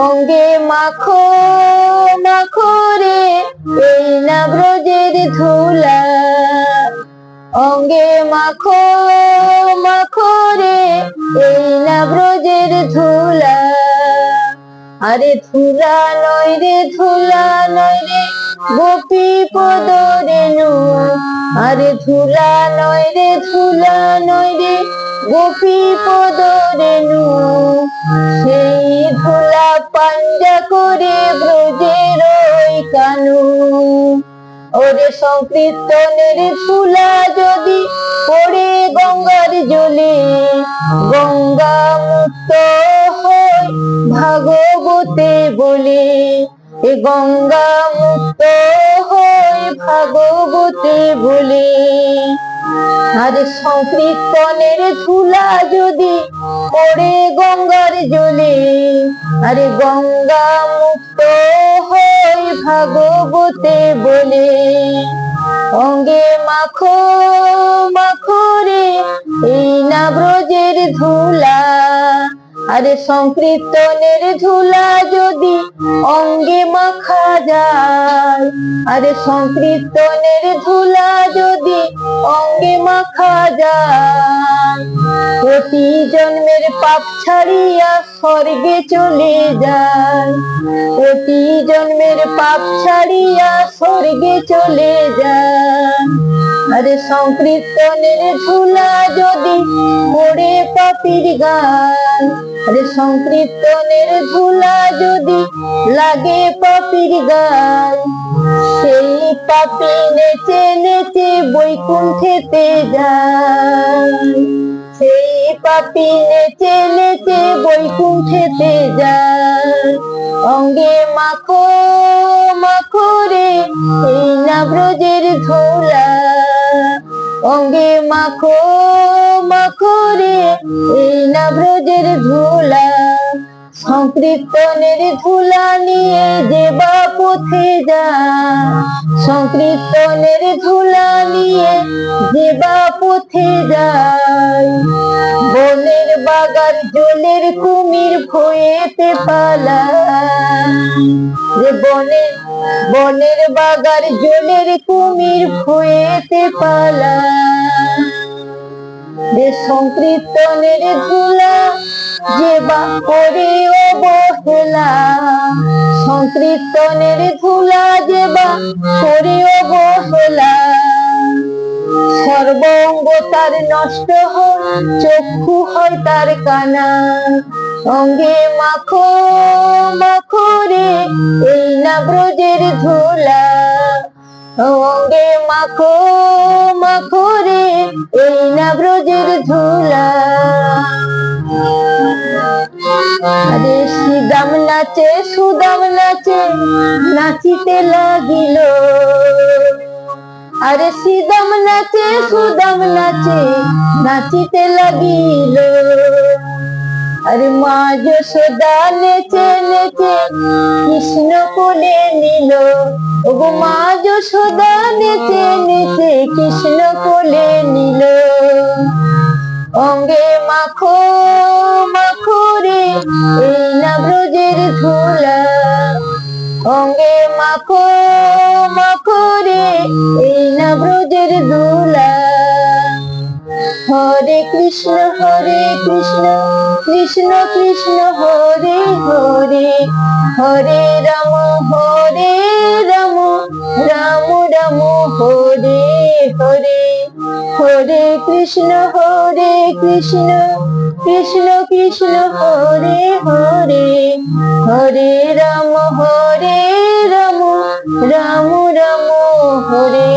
অঙ্গে মাখো মাখো রে এই না ব্রজের ধুলা, অঙ্গে মাখো মাখো রে এই না ব্রজের ধুলা। আরে ধুলা নয় রে ধুলা নয় রে গোপী পদ রেণু, আরে ধুলা নয় রে ধুলা নয় রে গোপী পদ রেণু। সেই ধুলা পাঞ্জা করে ব্রজের ওই কানু। ওরে সংকীর্তনের ধুলা যদি পড়ে গঙ্গার জলে, গঙ্গা মুক্ত হয় ভাগবতে বলে, এ গঙ্গা মুক্ত হয় ভাগবতে বলে। আর সংকীর্তনের ধুলা যদি পড়ে গঙ্গার জলে, আরে গঙ্গা মুক্ত হয় ভাগবতে বলে। অঙ্গে মাখো মাখো রে এই না ব্রজের ধুলা, আরে সংকীর্তনের ধুলা যদি অঙ্গে মাখা যায়, আরে সংকীর্তনের ধুলা যদি অঙ্গে মাখা যায়, প্রতি জন্মের পাপ ছাড়িয়া স্বর্গে চলে যায়, প্রতি জন্মের পাপ ছাড়িয়া স্বর্গে চলে যায়। আরে সংকীর্তনের ধুলা যদি পড়ে পাপীর গান, আরে সংকীর্তনের ধুলা যদি লাগে পাপীর গান, সেই পাপী নেচে নেচে বৈকুণ্ঠেতে যায়, সেই পাপী নেচে নেচে বৈকুণ্ঠেতে যায়। অঙ্গে মাখো মাখো রে এই না ব্রজের ধুলা, অঙ্গে মাখো মাখো রে এই না ব্রজের ধুলা। সংকীর্তনের ধুলা নিয়ে যে বা পথে যায়, সংকীর্তনের ধুলা নিয়ে যে বা পথে যায়, বনের বাগান জলের কুমির ভয়েতে পালায়, যে বনের বাগান জলের কুমির ভয়েতে পালায়। যে সংকীর্তনের ধুলা যে বা করে অবহেলা, সংকীর্তনের ধুলা যে বা করে অবহেলা, সর্বঙ্গ তার নষ্ট হয় চক্ষু হয় তার কানা। অঙ্গে মাখো মাখো রে এই না ব্রজের ধুলা, অঙ্গে মাখো মাখো রে এই না ব্রজের ধুলা। আরে শ্রীদাম নাচে সুদাম নাচে নাচিতে লাগিল, আরে শ্রীদাম নাচে সুদাম নাচে নাচিতে লাগিল। আরে মা যশোদা নেচে নেচে কৃষ্ণ কোলে নিল, ওগো মা যশোদা নেচে নেচে কৃষ্ণ কোলে নিল। অঙ্গে মাখো মাখো রে এই না ব্রজের ধুলা, অঙ্গে মাখো মাখো রে এই না ব্রজের ধুলা। হরে কৃষ্ণ কৃষ্ণ কৃষ্ণ হরে হরে, হরে রাম রাম রাম হরে হরে। হরে কৃষ্ণ কৃষ্ণ কৃষ্ণ হরে হরে, হরে রাম